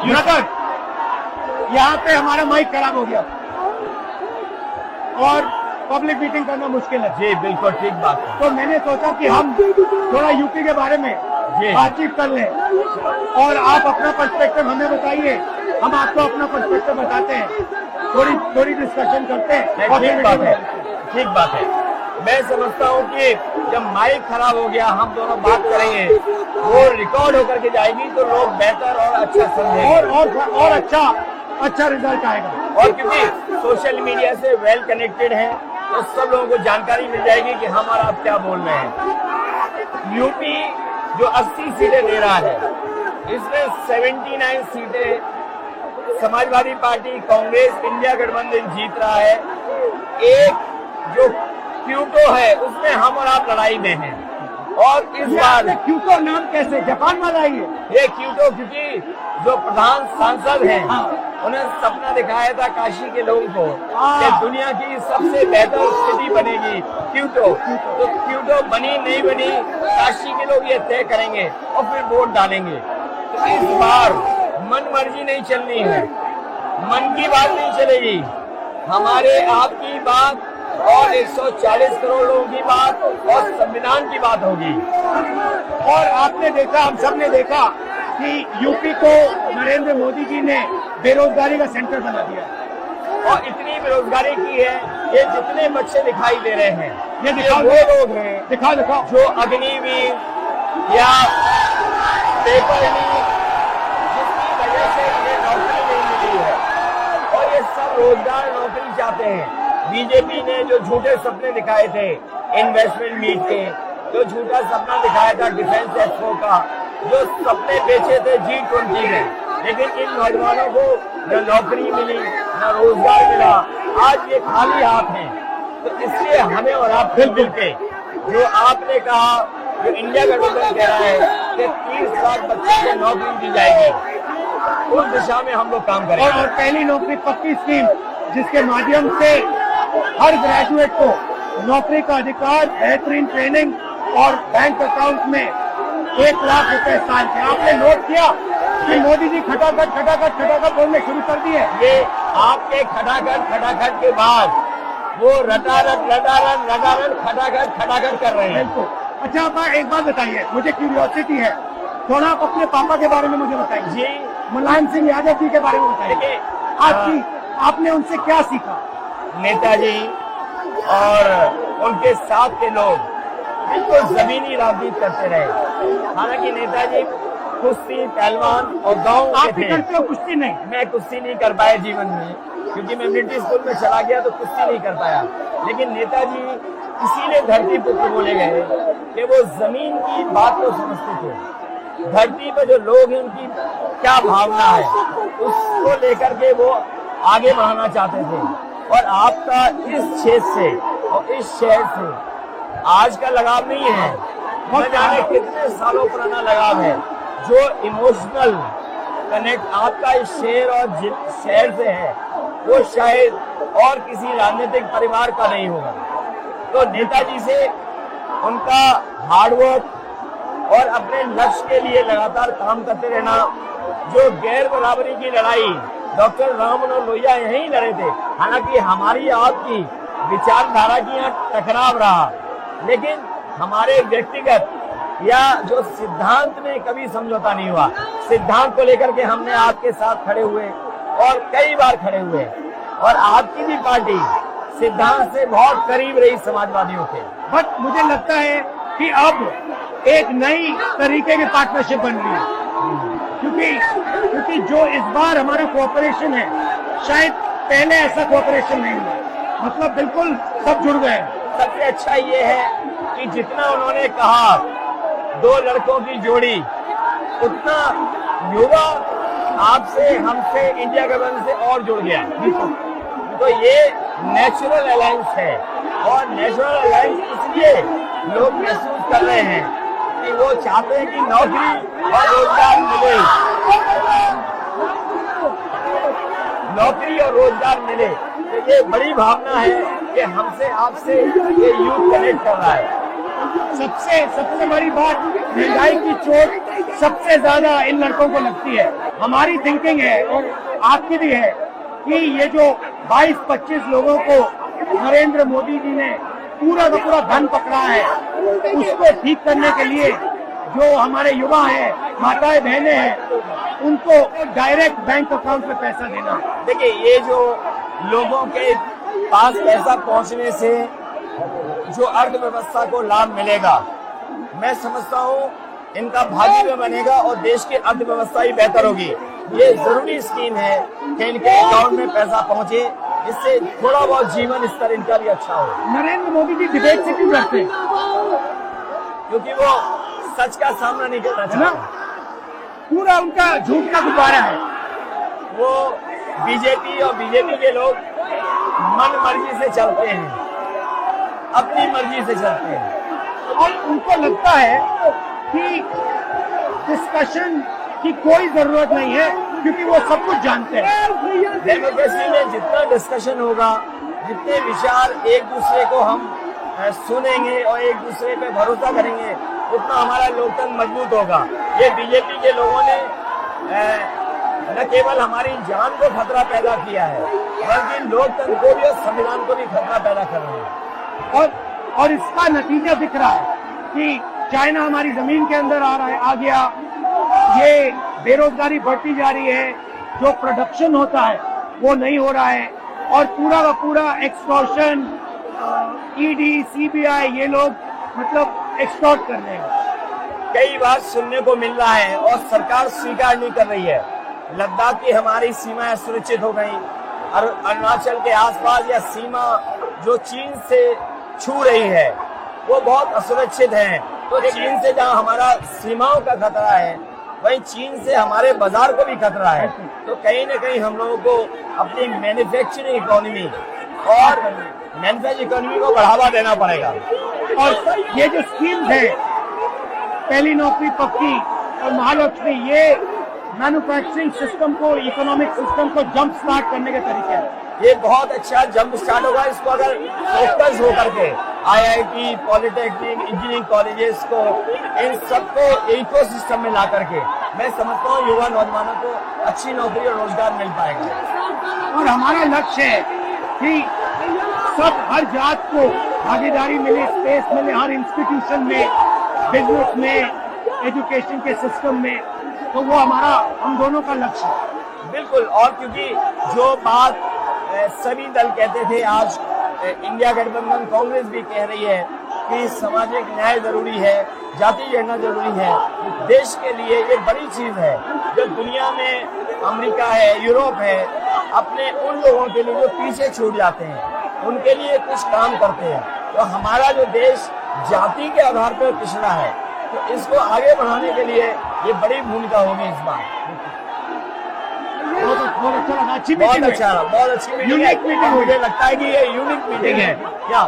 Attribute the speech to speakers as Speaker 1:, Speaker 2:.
Speaker 1: Brother, यहाँ पे हमारा माइक खराब हो गया और पब्लिक मीटिंग करना मुश्किल है।
Speaker 2: जी बिल्कुल ठीक बात है।
Speaker 1: तो मैंने सोचा कि हम थोड़ा यूपी के बारे में बातचीत कर लें और आप अपना पर्सपेक्टिव हमें बताइए, हम आपको अपना पर्सपेक्टिव बताते हैं, थोड़ी डिस्कशन करते हैं। और
Speaker 2: ठीक बात है। मैं समझता हूँ कि जब माइक खराब हो गया, हम दोनों बात करेंगे, वो रिकॉर्ड होकर के जाएगी तो लोग बेहतर और अच्छा समझेंगे
Speaker 1: और अच्छा रिजल्ट आएगा।
Speaker 2: और क्योंकि सोशल मीडिया से वेल कनेक्टेड है तो सब लोगों को जानकारी मिल जाएगी कि हम और आप क्या बोल रहे हैं। यूपी जो 80 सीटें दे रहा है, इसमें 79 सीटें समाजवादी पार्टी, कांग्रेस, इंडिया गठबंधन जीत रहा है। एक जो क्यूटो है उसमें हम और आप लड़ाई में हैं। और इस बार
Speaker 1: क्यूटो नाम कैसे जापान वाला ही है?
Speaker 2: ये क्यूटो क्योंकि जो प्रधान सांसद हैं, उन्हें सपना दिखाया था काशी के लोगों को कि दुनिया की सबसे बेहतर सिटी बनेगी क्यूटो। तो क्यूटो बनी नहीं बनी, काशी के लोग ये तय करेंगे और फिर वोट डालेंगे। तो इस बार मन मर्जी नहीं चलनी है, मन की बात नहीं चलेगी, हमारे आपकी बात और 140 करोड़ लोगों की बात और संविधान की बात होगी।
Speaker 1: और आपने देखा, हम सब ने देखा कि यूपी को नरेंद्र मोदी जी ने बेरोजगारी का सेंटर बना दिया
Speaker 2: और इतनी बेरोजगारी की है, ये जितने बच्चे दिखाई दे रहे हैं,
Speaker 1: ये
Speaker 2: वो लोग हैं
Speaker 1: दिखाओ
Speaker 2: जो अग्निवीर या पेपर लीक, जिसकी वजह से इन्हें नौकरी नहीं मिली है और ये सब रोजगार नौकरी चाहते हैं। बीजेपी ने जो झूठे सपने दिखाए थे इन्वेस्टमेंट मीट के, जो झूठा सपना दिखाया था डिफेंस एक्सपो का, जो सपने बेचे थे G20 में, लेकिन इन नौजवानों को न नौकरी मिली न रोजगार मिला, आज ये खाली हाथ हैं। तो इसलिए हमें और आप मिल के जो आपने कहा, जो इंडिया गठबंधन कह रहा है कि 30 लाख बच्चों को नौकरी दी जाएगी, उस दिशा में हम लोग काम करेंगे।
Speaker 1: और पहली नौकरी पक्की स्कीम जिसके माध्यम से हर ग्रेजुएट को नौकरी का अधिकार, बेहतरीन ट्रेनिंग और बैंक अकाउंट में 1 लाख रुपए साल के। आपने नोट किया कि मोदी जी खटाखट बोलने शुरू कर दिए।
Speaker 2: ये आपके खटाखट के बाद वो रटारट खटाखट कर रहे हैं।
Speaker 1: अच्छा, आप एक बात बताइए, मुझे क्यूरियोसिटी है, थोड़ा आप अपने पापा के बारे में मुझे बताइए
Speaker 2: जी।
Speaker 1: मुलायम सिंह यादव जी के बारे में बताइए, आपने उनसे क्या सीखा?
Speaker 2: नेताजी और उनके साथ के लोग बिल्कुल जमीनी राजनीति करते रहे। हालांकि नेताजी कुश्ती, पहलवान और गांव के थे।
Speaker 1: कुश्ती नहीं,
Speaker 2: मैं कुश्ती नहीं कर पाया जीवन में, क्योंकि मैं मिलिट्री स्कूल में चला गया तो कुश्ती नहीं कर पाया। लेकिन नेताजी इसीलिए धरती पुत्र बोले गए कि वो जमीन की बात को समझते थे। धरती पर जो लोग हैं उनकी क्या भावना है, उसको लेकर के वो आगे बढ़ाना चाहते थे। और आपका इस क्षेत्र से और इस शहर से आज का लगाव नहीं है, न जाने कितने सालों पुराना लगाव है। जो इमोशनल कनेक्ट आपका इस शहर और शहर से है, वो शायद और किसी राजनीतिक परिवार का नहीं होगा। तो नेताजी से उनका हार्डवर्क और अपने लक्ष्य के लिए लगातार काम करते रहना, जो गैर बराबरी की लड़ाई डॉक्टर राम मनोहर लोहिया यहीं लड़े थे। हालांकि हमारी आपकी विचारधारा की यहाँ टकराव रहा, लेकिन हमारे व्यक्तिगत या जो सिद्धांत में कभी समझौता नहीं हुआ। सिद्धांत को लेकर के हमने आपके साथ खड़े हुए और कई बार खड़े हुए, और आपकी भी पार्टी सिद्धांत से बहुत करीब रही समाजवादियों के।
Speaker 1: बट मुझे लगता है कि अब एक नई तरीके की पार्टनरशिप बन रही है, क्योंकि जो इस बार हमारा कोऑपरेशन है, शायद पहले ऐसा कोऑपरेशन नहीं हुआ। मतलब बिल्कुल सब जुड़ गए।
Speaker 2: सबसे अच्छा ये है कि जितना उन्होंने कहा 2 लड़कों की जोड़ी, उतना युवा आपसे, हमसे, इंडिया गठबंधन से और जुड़ गया। तो ये नेचुरल अलायंस है, और नेचुरल अलायंस इसलिए लोग महसूस कर रहे हैं कि वो चाहते हैं कि नौकरी और रोजगार मिले, नौकरी और रोजगार मिले। तो ये बड़ी भावना है कि हमसे आपसे ये यूथ कनेक्ट कर रहा है।
Speaker 1: सबसे बड़ी बात, महंगाई की चोट सबसे ज्यादा इन लड़कों को लगती है। हमारी थिंकिंग है और आपकी भी है कि ये जो 22-25 लोगों को नरेंद्र मोदी जी ने पूरा का पूरा धन पकड़ा है, उसको ठीक करने के लिए जो हमारे युवा हैं, माताएं बहनें हैं, उनको डायरेक्ट बैंक अकाउंट में पैसा देना।
Speaker 2: देखिए, ये जो लोगों के पास पैसा पहुंचने से जो अर्थव्यवस्था को लाभ मिलेगा, मैं समझता हूँ इनका भाग्य भी बनेगा और देश की अर्थव्यवस्था ही बेहतर होगी। ये जरूरी स्कीम है कि इनके अकाउंट में पैसा पहुंचे, जिससे थोड़ा बहुत जीवन स्तर इनका भी अच्छा हो।
Speaker 1: नरेंद्र मोदी जी डिबेट से क्यों डरते हैं?
Speaker 2: क्योंकि वो सच का सामना नहीं करना चाहते।
Speaker 1: पूरा उनका झूठ का गुब्बारा है।
Speaker 2: वो बीजेपी और बीजेपी के लोग मन मर्जी से चलते हैं, अपनी मर्जी से चलते हैं
Speaker 1: और उनको लगता है कि डिस्कशन की कोई जरूरत नहीं है, क्योंकि वो सब कुछ जानते हैं।
Speaker 2: डेमोक्रेसी में जितना डिस्कशन होगा, जितने विचार एक दूसरे को हम सुनेंगे और एक दूसरे पे भरोसा करेंगे, उतना हमारा लोकतंत्र मजबूत होगा। ये बीजेपी के लोगों ने न केवल हमारी जान को खतरा पैदा किया है, बल्कि लोकतंत्र को भी और संविधान को भी खतरा पैदा कर रहे हैं।
Speaker 1: और इसका नतीजा दिख रहा है कि चाइना हमारी जमीन के अंदर आ गया। ये बेरोजगारी बढ़ती जा रही है, जो प्रोडक्शन होता है वो नहीं हो रहा है, और पूरा का पूरा एक्सटॉर्शन, ईडी, सीबीआई, ये लोग मतलब एक्सटॉर्ट कर रहे हैं।
Speaker 2: कई बार सुनने को मिल रहा है और सरकार स्वीकार नहीं कर रही है, लद्दाख की हमारी सीमाएं सुरक्षित हो गई, और अरुणाचल के आसपास या सीमा जो चीन से छू रही है वो बहुत असुरक्षित है। तो चीन से जहाँ हमारा सीमाओं का खतरा है, वहीं चीन से हमारे बाजार को भी खतरा है। तो कहीं न कहीं हम लोगों को अपनी मैन्युफैक्चरिंग इकोनॉमी और मैन्युफैक्चरिंग इकोनॉमी को बढ़ावा देना पड़ेगा।
Speaker 1: और ये जो स्कीम्स है, पहली नौकरी पक्की और महालक्ष्मी, ये मैन्युफैक्चरिंग सिस्टम को, इकोनॉमिक सिस्टम को जंप स्टार्ट करने के तरीके हैं।
Speaker 2: ये बहुत अच्छा जंप स्टार्ट होगा। इसको अगर फोकस होकर के आईआईटी, पॉलिटेक्निक, इंजीनियरिंग कॉलेजेस को, इन सबको इकोसिस्टम में ला करके, मैं समझता हूँ युवा नौजवानों को अच्छी नौकरी और रोजगार मिल पाएगा।
Speaker 1: और हमारा लक्ष्य है कि सब, हर जात को भागीदारी मिले, स्पेस मिले, हर इंस्टीट्यूशन में, बिजनेस में, एजुकेशन के सिस्टम में। तो वो हमारा, हम दोनों का लक्ष्य है।
Speaker 2: बिल्कुल। और क्योंकि जो बात सभी दल कहते थे, आज इंडिया गठबंधन कांग्रेस भी कह रही है कि सामाजिक न्याय जरूरी है, जाति जनगणना जरूरी है। देश के लिए ये बड़ी चीज है। जो दुनिया में अमेरिका है, यूरोप है, अपने उन लोगों के लिए जो पीछे छूट जाते हैं, उनके लिए कुछ काम करते हैं। तो हमारा जो देश जाति के आधार पर पिछड़ा है, तो इसको आगे बढ़ाने के लिए ये बड़ी भूमिका होगी इस बार।
Speaker 1: बहुत अच्छा लगा, अच्छी
Speaker 2: बहुत अच्छी मीटिंग है। मुझे लगता है कि ये यूनिक मीटिंग है क्या?